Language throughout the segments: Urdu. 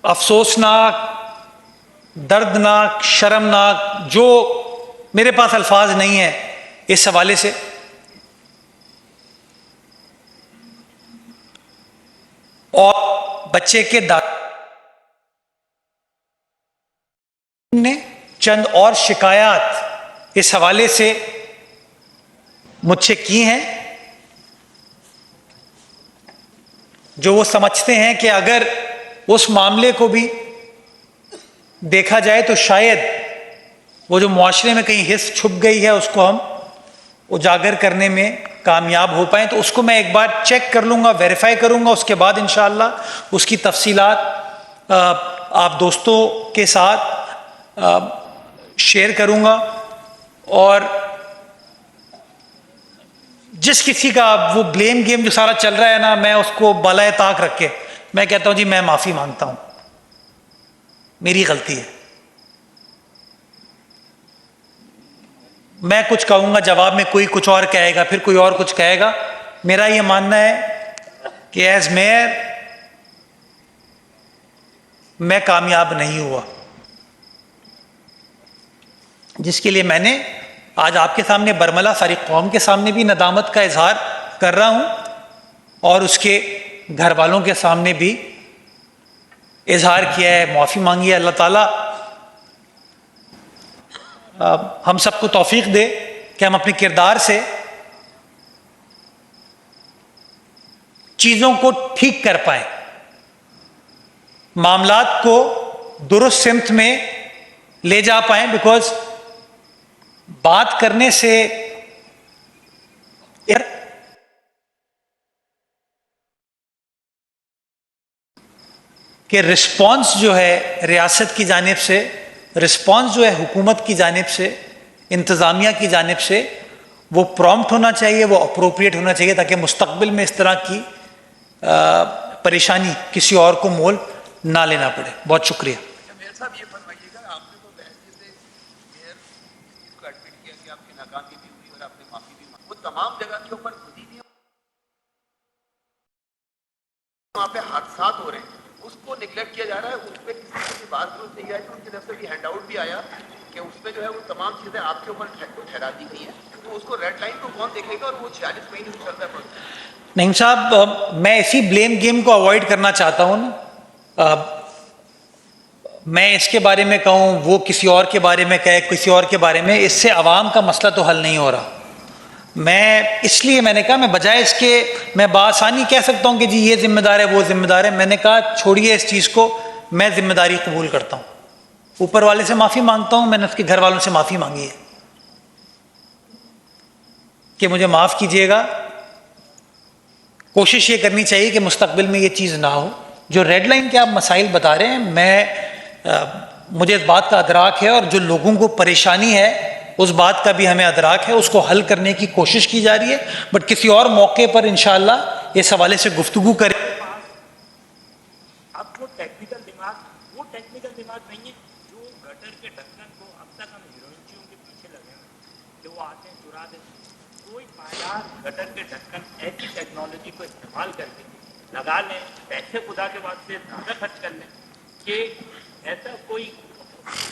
افسوسناک، دردناک، شرمناک، جو میرے پاس الفاظ نہیں ہیں اس حوالے سے. اور بچے کے دادا نے چند اور شکایات اس حوالے سے مجھ سے کی ہیں، جو وہ سمجھتے ہیں کہ اگر اس معاملے کو بھی دیکھا جائے تو شاید وہ جو معاشرے میں کہیں حص چھپ گئی ہے اس کو ہم اجاگر کرنے میں کامیاب ہو پائیں. تو اس کو میں ایک بار چیک کر لوں گا، ویریفائی کروں گا، اس کے بعد انشاءاللہ اس کی تفصیلات آپ دوستوں کے ساتھ شیئر کروں گا. اور جس کسی کا وہ بلیم گیم جو سارا چل رہا ہے نا، میں اس کو بالائے طاق رکھ کے میں کہتا ہوں جی میں معافی مانگتا ہوں، میری غلطی ہے. میں کچھ کہوں گا، جواب میں کوئی کچھ اور کہے گا، پھر کوئی اور کچھ کہے گا. میرا یہ ماننا ہے کہ ایز میئر میں کامیاب نہیں ہوا، جس کے لیے میں نے آج آپ کے سامنے برملا ساری قوم کے سامنے بھی ندامت کا اظہار کر رہا ہوں، اور اس کے گھر والوں کے سامنے بھی اظہار کیا ہے، معافی مانگی ہے. اللہ تعالیٰ ہم سب کو توفیق دے کہ ہم اپنے کردار سے چیزوں کو ٹھیک کر پائیں، معاملات کو درست سمت میں لے جا پائیں. بیکاز بات کرنے سے کہ رسپانس جو ہے ریاست کی جانب سے، رسپانس جو ہے حکومت کی جانب سے، انتظامیہ کی جانب سے، وہ پرومپٹ ہونا چاہیے، وہ اپروپریٹ ہونا چاہیے، تاکہ مستقبل میں اس طرح کی پریشانی کسی اور کو مول نہ لینا پڑے. بہت شکریہ. میئر صاحب یہ فرمائیے گا، آپ نے وہ بحث جیسے میئر اس کو ایڈمٹ کیا کہ آپ کی ناکامی بھی ہوئی اور آپ نے معافی بھی مانگی، وہ تمام جگہ کے اوپر خودی بھی وہاں پہ حادثات ہو رہے ہیں، اس کو نگلیکٹ کیا جا رہا ہے. اس پہ کسی کی بات ضرورت نہیں آئی، ان کی طرف سے بھی ہینڈ آؤٹ بھی آیا کہ اس میں جو ہے وہ تمام چیزیں آپ کے اوپر ٹھہرا دی گئی ہیں. تو اس کو ریڈ لائن کو کون دیکھے گا؟ اور وہ 46 مہینے سے چل رہا ہے. نعیم صاحب، میں اسی بلیم گیم کو اوائڈ کرنا چاہتا ہوں. میں اس کے بارے میں کہوں، وہ کسی اور کے بارے میں کہے، کسی اور کے بارے میں، اس سے عوام کا مسئلہ تو حل نہیں ہو رہا. اس لیے میں نے کہا، میں بجائے اس کے میں بآسانی کہہ سکتا ہوں کہ جی یہ ذمہ دار ہے، وہ ذمہ دار ہے. میں نے کہا چھوڑیے اس چیز کو، میں ذمہ داری قبول کرتا ہوں، اوپر والے سے معافی مانگتا ہوں. میں نے اس کے گھر والوں سے معافی مانگی ہے کہ مجھے معاف کیجیے گا. کوشش یہ کرنی چاہیے کہ مستقبل میں یہ چیز نہ ہو. جو ریڈ لائن کے آپ مسائل بتا رہے ہیں، مجھے اس بات کا ادراک ہے، اور جو لوگوں کو پریشانی ہے اس بات کا بھی ہمیں ادراک ہے، اس کو حل کرنے کی کوشش کی جا رہی ہے. بٹ کسی اور موقع پر انشاءاللہ اس حوالے سے گفتگو کریں. اب وہ ٹیکنیکل دماغ نہیں ہے جو گٹر کے ڈھکن کو اب تک ہم ہیروئنچیوں کے پیچھے لگے ہیں کہ وہ آتے ہیں چرا دیتے. کوئی پائیدار گٹر کے ڈھکن ایسی ٹیکنالوجی کو استعمال کر کے لگا لیں، پیسے خدا کے واسطے زیادہ خرچ کر لیں کہ ایسا کوئی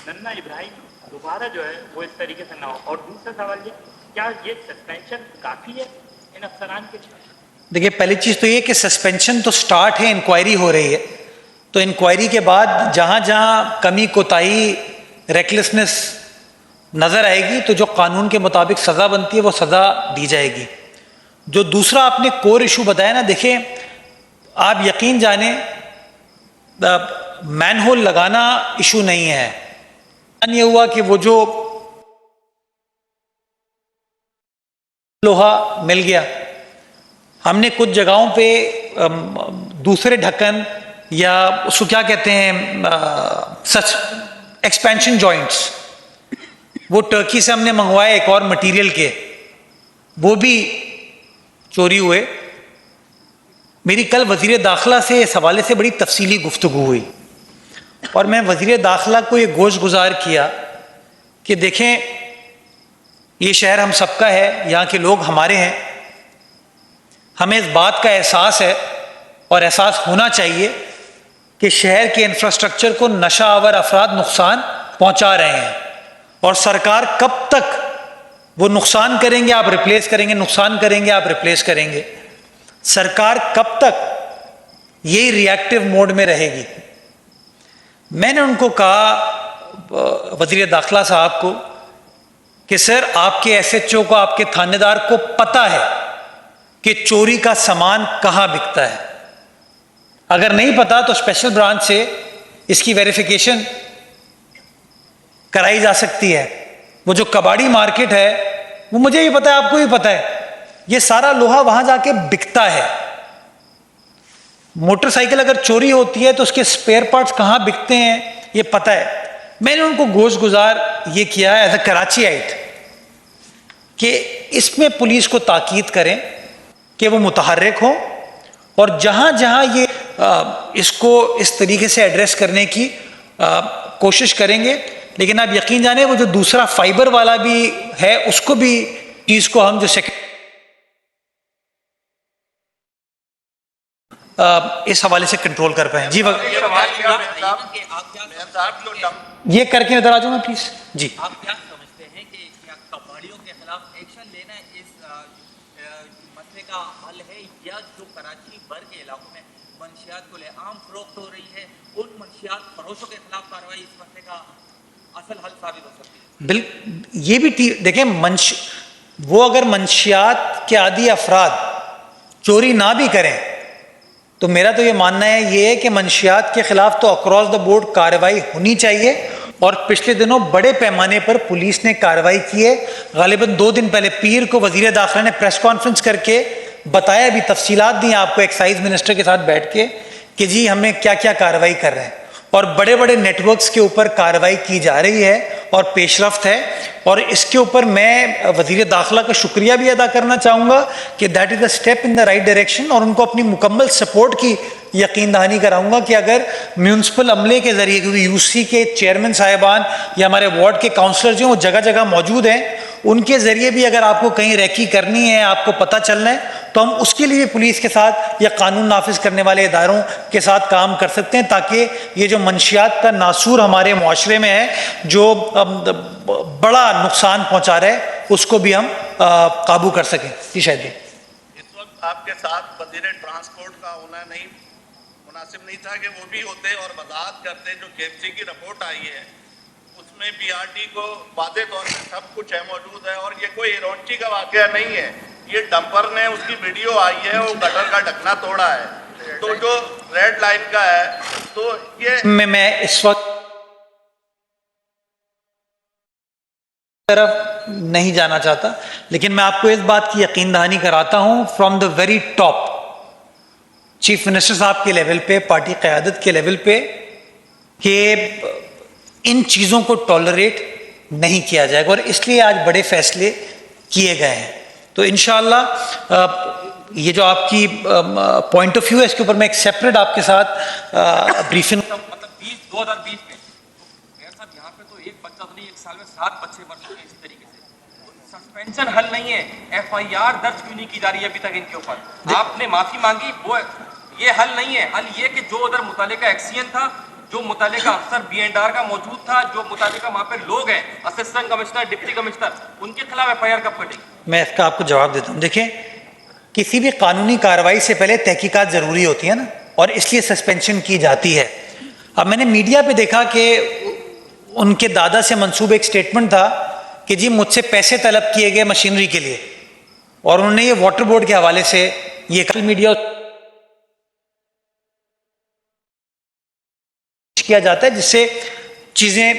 ننا ابراہیم دوبارہ جو ہے وہ اس طریقے سے نہ ہو. اور دوسرا سوال یہ، کیا یہ سسپینشن کافی ہے ان افسران کے لیے؟ دیکھیے، پہلی چیز تو یہ کہ سسپینشن تو سٹارٹ ہے، انکوائری ہو رہی ہے. تو انکوائری کے بعد جہاں جہاں کمی کوتاہی، ریکلیسنس نظر آئے گی تو جو قانون کے مطابق سزا بنتی ہے وہ سزا دی جائے گی. جو دوسرا آپ نے کور ایشو بتایا نا، دیکھیں آپ یقین جانیں مین ہول لگانا ایشو نہیں ہے. یہ ہوا کہ وہ جو لوہا مل گیا، ہم نے کچھ جگہوں پہ دوسرے ڈھکن یا اس کو کیا کہتے ہیں سچ ایکسپینشن جوائنٹس، وہ ٹرکی سے ہم نے منگوائے ایک اور مٹیریل کے، وہ بھی چوری ہوئے. میری کل وزیر داخلہ سے اس حوالے سے بڑی تفصیلی گفتگو ہوئی، اور میں وزیر داخلہ کو یہ گوش گزار کیا کہ دیکھیں یہ شہر ہم سب کا ہے، یہاں کے لوگ ہمارے ہیں، ہمیں اس بات کا احساس ہے اور احساس ہونا چاہیے کہ شہر کے انفراسٹرکچر کو نشہ آور افراد نقصان پہنچا رہے ہیں، اور سرکار کب تک وہ نقصان کریں گے آپ ریپلیس کریں گے، نقصان کریں گے آپ ریپلیس کریں گے، سرکار کب تک یہی ری ایکٹیو موڈ میں رہے گی؟ میں نے ان کو کہا، وزیر داخلہ صاحب کو، کہ سر آپ کے ایس ایچ او کو، آپ کے تھانے دار کو پتہ ہے کہ چوری کا سامان کہاں بکتا ہے؟ اگر نہیں پتا تو اسپیشل برانچ سے اس کی ویریفیکیشن کرائی جا سکتی ہے۔ وہ جو کباڑی مارکیٹ ہے وہ مجھے بھی پتا ہے، آپ کو بھی پتا ہے، یہ سارا لوہا وہاں جا کے بکتا ہے۔ موٹر سائیکل اگر چوری ہوتی ہے تو اس کے سپیئر پارٹس کہاں بکتے ہیں یہ پتا ہے۔ میں نے ان کو گوش گزار یہ کیا ایز اے کراچی آئٹ کہ اس میں پولیس کو تاکید کریں کہ وہ متحرک ہو، اور جہاں جہاں یہ اس کو اس طریقے سے ایڈریس کرنے کی کوشش کریں گے۔ لیکن آپ یقین جانیں وہ جو دوسرا فائبر والا بھی ہے اس کو بھی چیز کو ہم جو اس حوالے سے کنٹرول کر پائیں۔ جی یہ کر کے ادھر آ جاؤں میں پلیز۔ جی آپ کیا سمجھتے ہیں کہ کیا کباڑیوں کے خلاف ایکشن لینا اس مسئلے کا حل ہے، یا جو کراچی بھر کے علاقوں میں منشیات کو لے عام فروخت ہو رہی ہے ان منشیات فروشوں کے خلاف کارروائی اس مسئلے کا اصل حل ثابت ہو سکتی ہے؟ بالکل، یہ بھی دیکھیں وہ اگر منشیات کے عادی افراد چوری نہ بھی کریں تو میرا تو یہ ماننا ہے یہ ہے کہ منشیات کے خلاف تو اکراس دا بورڈ کارروائی ہونی چاہیے، اور پچھلے دنوں بڑے پیمانے پر پولیس نے کارروائی کی ہے۔ غالباً 2 دن پہلے پیر کو وزیر داخلہ نے پریس کانفرنس کر کے بتایا بھی، تفصیلات دی آپ کو ایکسائز منسٹر کے ساتھ بیٹھ کے، کہ جی ہم نے کیا کیا کارروائی کر رہے ہیں، اور بڑے بڑے نیٹ ورکس کے اوپر کارروائی کی جا رہی ہے اور پیش رفت ہے۔ اور اس کے اوپر میں وزیر داخلہ کا شکریہ بھی ادا کرنا چاہوں گا کہ that is a step in the right direction, اور ان کو اپنی مکمل سپورٹ کی یقین دہانی کراؤں گا کہ اگر میونسپل عملے کے ذریعے، کیونکہ یو سی کے چیئرمین صاحبان یا ہمارے وارڈ کے کاؤنسلر جو ہیں وہ جگہ جگہ موجود ہیں، ان کے ذریعے بھی اگر آپ کو کہیں ریکی کرنی ہے، آپ کو پتہ چلنا ہے، تو ہم اس کے لیے پولیس کے ساتھ یا قانون نافذ کرنے والے اداروں کے ساتھ کام کر سکتے ہیں، تاکہ یہ جو منشیات کا ناسور ہمارے معاشرے میں ہے جو بڑا نقصان پہنچا رہا ہے اس کو بھی ہم قابو کر سکیں۔ جی شاید اس وقت آپ کے ساتھ وزیر ٹرانسپورٹ کا ہونا نہیں مناسب نہیں تھا کہ وہ بھی ہوتے اور وضاحت کرتے۔ جو کے ایف سی کی رپورٹ آئی ہے اس میں پی آر ٹی کو واضح طور پہ سب کچھ ہے موجود ہے، اور یہ کوئی ایرونچی کا واقعہ نہیں ہے، یہ ڈمپر نے اس کی ویڈیو آئی ہے، وہ گٹر کا ڈھکنا توڑا ہے، تو جو ریڈ لائن کا ہے تو یہ میں اس وقت طرف نہیں جانا چاہتا، لیکن میں آپ کو اس بات کی یقین دہانی کراتا ہوں from the very top, chief minister صاحب کے لیول پہ، پارٹی قیادت کے لیول پہ، کہ ان چیزوں کو ٹالریٹ نہیں کیا جائے گا، اور اس لیے آج بڑے فیصلے کیے گئے ہیں۔ تو انشاءاللہ یہ جو آپ کی پوائنٹ آف ویو ہے اس کے اوپر میں ایک سیپریٹ آپ کے ساتھ بریفنگ، مطلب 2020 میں میرے صاحب یہاں پہ تو ایک بچہ تو نہیں، 1 سال میں 7 بچے مر چکے اسی طریقے سے۔ سسپینشن حل نہیں ہے، ایف آئی آر درج کیوں نہیں کی جا رہی ہے ابھی تک ان کے اوپر؟ آپ نے معافی مانگی، وہ یہ حل نہیں ہے۔ حل یہ کہ جو ادھر متعلقہ ایکسین تھا، جو متعلقہ افسر بی اینڈ آر کا موجود تھا، جو متعلقہ وہاں پہ لوگ ہیں، اسسٹنٹ کمشنر، ڈپٹی کمشنر، ان کے خلاف ایف آئی آر کب کٹے گی؟ میں اس کا آپ کو جواب دیتا ہوں۔ دیکھیں، کسی بھی قانونی کارروائی سے پہلے تحقیقات ضروری ہوتی ہے نا، اور اس لیے سسپینشن کی جاتی ہے۔ اب میں نے میڈیا پہ دیکھا کہ ان کے دادا سے منسوب ایک سٹیٹمنٹ تھا کہ جی مجھ سے پیسے طلب کیے گئے مشینری کے لیے، اور انہوں نے یہ واٹر بورڈ کے حوالے سے یہ کل میڈیا کیا جاتا ہے، جس سے چیزیں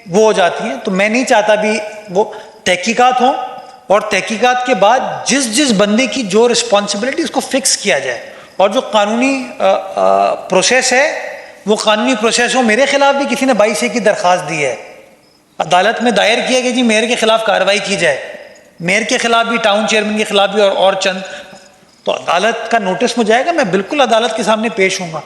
وہ ہو جاتی ہیں۔ تو میں نہیں چاہتا بھی وہ تحقیقات ہوں، اور تحقیقات کے بعد جس بندے کی جو رسپانسبلٹی اس کو فکس کیا جائے، اور جو قانونی پروسیس ہے وہ قانونی پروسیس ہو۔ میرے خلاف بھی کسی نے 22A کی درخواست دی ہے، عدالت میں دائر کیا کہ جی میئر کے خلاف کارروائی کی جائے، میئر کے خلاف بھی، ٹاؤن چیئرمین کے خلاف بھی، اور چند، تو عدالت کا نوٹس مجھ جائے گا، میں بالکل عدالت کے سامنے پیش ہوں گا۔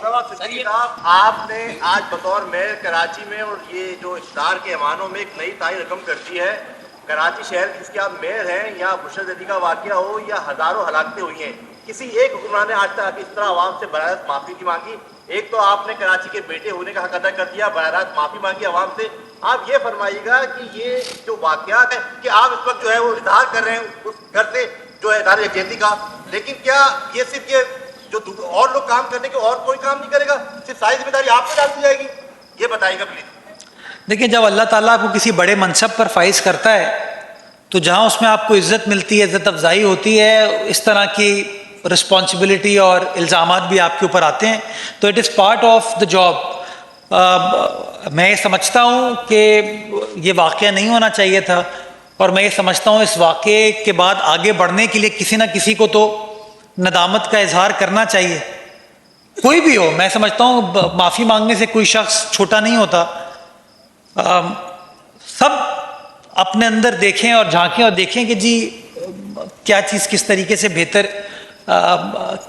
آپ نے آج بطور میئر کراچی میں، اور یہ جو اقتدار کے ایوانوں میں ایک نئی تاریخ رقم کرتی ہے، کراچی شہر جس کے آپ میئر ہیں، یا بشر زدی کا واقعہ ہو یا ہزاروں ہلاکتیں ہوئی ہیں، کسی ایک حکمران نے آج تک اس طرح عوام سے براہ راست معافی نہیں مانگی. ایک تو آپ نے کراچی کے بیٹے ہونے کا حق ادا کر دیا, براہ راست معافی مانگی عوام سے. آپ یہ فرمائیے گا کہ یہ جو واقعات ہیں کہ آپ اس وقت جو ہے وہ اظہار کر رہے ہیں اس گھر سے جو ہے ادارے یکجہتی کا, لیکن کیا یہ صرف یہ جو اور لوگ کام کرنے کے اور کوئی کام نہیں کرے گا, صرف ساری ذمہ داری آپ پہ ڈال دی جائے گی؟ یہ بتائیے گا پلیز. دیکھیں, جب اللہ تعالیٰ آپ کو کسی بڑے منصب پر فائز کرتا ہے تو جہاں اس میں آپ کو عزت ملتی ہے, عزت افزائی ہوتی ہے, اس طرح کی رسپانسبلٹی اور الزامات بھی آپ کے اوپر آتے ہیں, تو it is part of the job. میں یہ سمجھتا ہوں کہ یہ واقعہ نہیں ہونا چاہیے تھا, اور میں یہ سمجھتا ہوں اس واقعے کے بعد آگے بڑھنے کے لیے کسی نہ کسی کو تو ندامت کا اظہار کرنا چاہیے, کوئی بھی ہو. میں سمجھتا ہوں معافی مانگنے سے کوئی شخص چھوٹا نہیں ہوتا. سب اپنے اندر دیکھیں اور جھانکیں اور دیکھیں کہ جی کیا چیز کس طریقے سے بہتر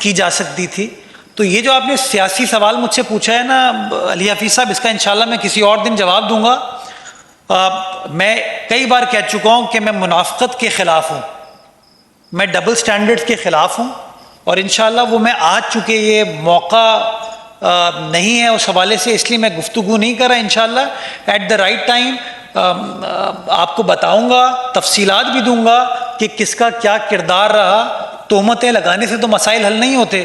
کی جا سکتی تھی. تو یہ جو آپ نے سیاسی سوال مجھ سے پوچھا ہے نا علی حفیظ صاحب, اس کا انشاءاللہ میں کسی اور دن جواب دوں گا. میں کئی بار کہہ چکا ہوں کہ میں منافقت کے خلاف ہوں, میں ڈبل سٹینڈرڈز کے خلاف ہوں, اور انشاءاللہ وہ میں آج چکے یہ موقع نہیں ہے اس حوالے سے, اس لیے میں گفتگو نہیں کر رہا. انشاءاللہ ایٹ دا رائٹ ٹائم آپ کو بتاؤں گا, تفصیلات بھی دوں گا کہ کس کا کیا کردار رہا. تہمتیں لگانے سے تو مسائل حل نہیں ہوتے,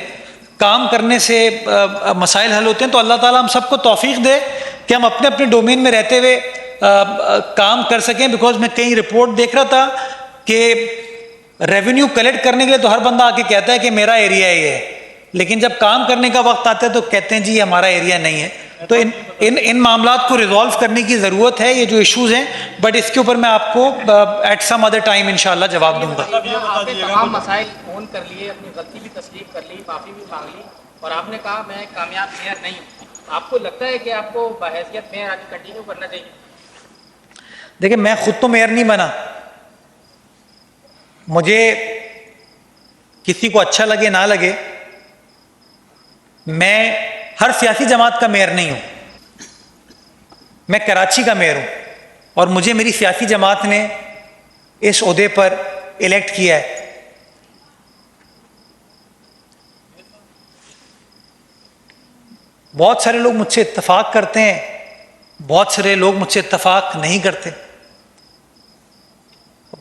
کام کرنے سے مسائل حل ہوتے ہیں. تو اللہ تعالیٰ ہم سب کو توفیق دے کہ ہم اپنے اپنے ڈومین میں رہتے ہوئے کام کر سکیں. بیکاز میں کئی رپورٹ دیکھ رہا تھا کہ ریونیو کلیکٹ کرنے کے لیے تو ہر بندہ آ کے کہتا ہے کہ میرا ایریا یہ ہے, لیکن جب کام کرنے کا وقت آتا ہے تو کہتے ہیں جی یہ ہمارا ایریا نہیں ہے. تو ان معاملات کو ریزالو کرنے کی ضرورت ہے, یہ جو ایشوز ہیں, بٹ اس کے اوپر میں آپ کو ایٹ سم ادر ٹائم انشاءاللہ جواب دوں گا. آپ نے تمام مسائل اون کر لیے, اپنی غلطی بھی تسلیم کر لی, معافی بھی مانگ لی, اور آپ نے کہا میں کامیاب میئر نہیں ہوں. آپ کو لگتا ہے کہ آپ کو بحیثیت میئر آگے کنٹینیو کرنا چاہیے؟ دیکھیں, میں خود تو میئر نہیں بنا, مجھے کسی کو اچھا لگے نہ لگے, میں ہر سیاسی جماعت کا میئر نہیں ہوں. میں کراچی کا میئر ہوں, اور مجھے میری سیاسی جماعت نے اس عہدے پر الیکٹ کیا ہے. بہت سارے لوگ مجھ سے اتفاق کرتے ہیں, بہت سارے لوگ مجھ سے اتفاق نہیں کرتے.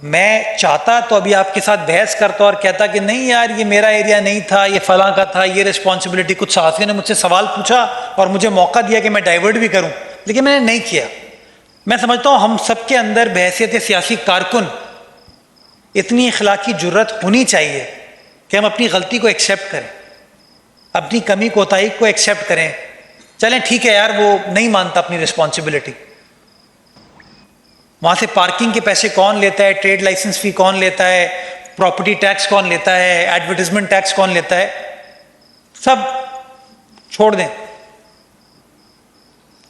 میں چاہتا تو ابھی آپ کے ساتھ بحث کرتا اور کہتا کہ نہیں یار یہ میرا ایریا نہیں تھا, یہ فلاں کا تھا, یہ رسپانسبلٹی. کچھ صحافیوں نے مجھ سے سوال پوچھا اور مجھے موقع دیا کہ میں ڈائیورٹ بھی کروں, لیکن میں نے نہیں کیا. میں سمجھتا ہوں ہم سب کے اندر بحیثیت سیاسی کارکن اتنی اخلاقی جرت ہونی چاہیے کہ ہم اپنی غلطی کو ایکسیپٹ کریں, اپنی کمی کوتاہی کو ایکسیپٹ کریں. چلیں ٹھیک ہے یار, وہ نہیں مانتا اپنی رسپانسبلٹی, وہاں سے پارکنگ کے پیسے کون لیتا ہے, ٹریڈ لائسنس فی کون لیتا ہے, پراپرٹی ٹیکس کون لیتا ہے, ایڈورٹیزمنٹ ٹیکس کون لیتا ہے, سب چھوڑ دیں.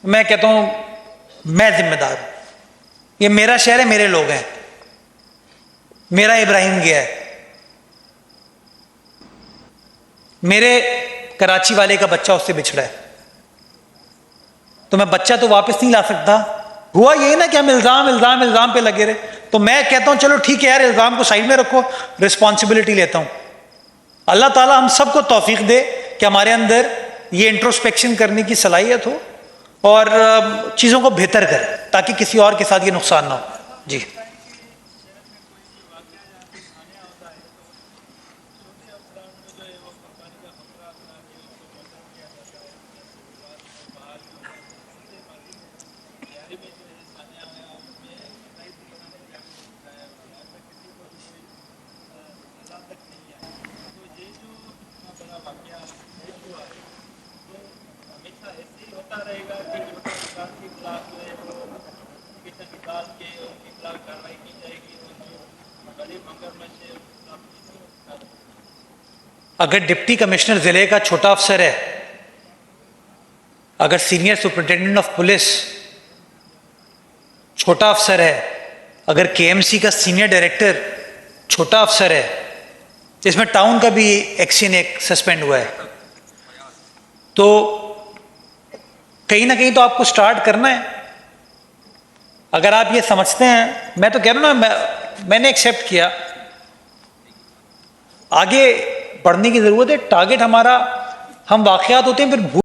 میں کہتا ہوں میں ذمہ دار ہوں, یہ میرا شہر ہے, میرے لوگ ہیں, میرا ابراہیم گیا ہے, میرے کراچی والے کا بچہ اس سے بچھڑا ہے, تو میں بچہ تو واپس نہیں لا سکتا. ہوا یہی نا کہ ہم الزام پہ لگے رہے. تو میں کہتا ہوں چلو ٹھیک ہے یار, الزام کو سائڈ میں رکھو, رسپانسبلٹی لیتا ہوں. اللہ تعالیٰ ہم سب کو توفیق دے کہ ہمارے اندر یہ انٹروسپیکشن کرنے کی صلاحیت ہو اور چیزوں کو بہتر کرے تاکہ کسی اور کے ساتھ یہ نقصان نہ ہو. جی اگر ڈپٹی کمشنر ضلع کا چھوٹا افسر ہے, اگر سینئر سپرنٹینڈنٹ آف پولیس چھوٹا افسر ہے, اگر کے ایم سی کا سینئر ڈائریکٹر چھوٹا افسر ہے, اس میں ٹاؤن کا بھی ایکشن ایک سسپینڈ ہوا ہے, تو کہیں نہ کہیں تو آپ کو سٹارٹ کرنا ہے. اگر آپ یہ سمجھتے ہیں, میں تو کہہ رہا ہوں نا, میں نے ایکسیپٹ کیا, آگے پڑھنے کی ضرورت ہے. ٹارگیٹ ہمارا, ہم واقعات ہوتے ہیں پھر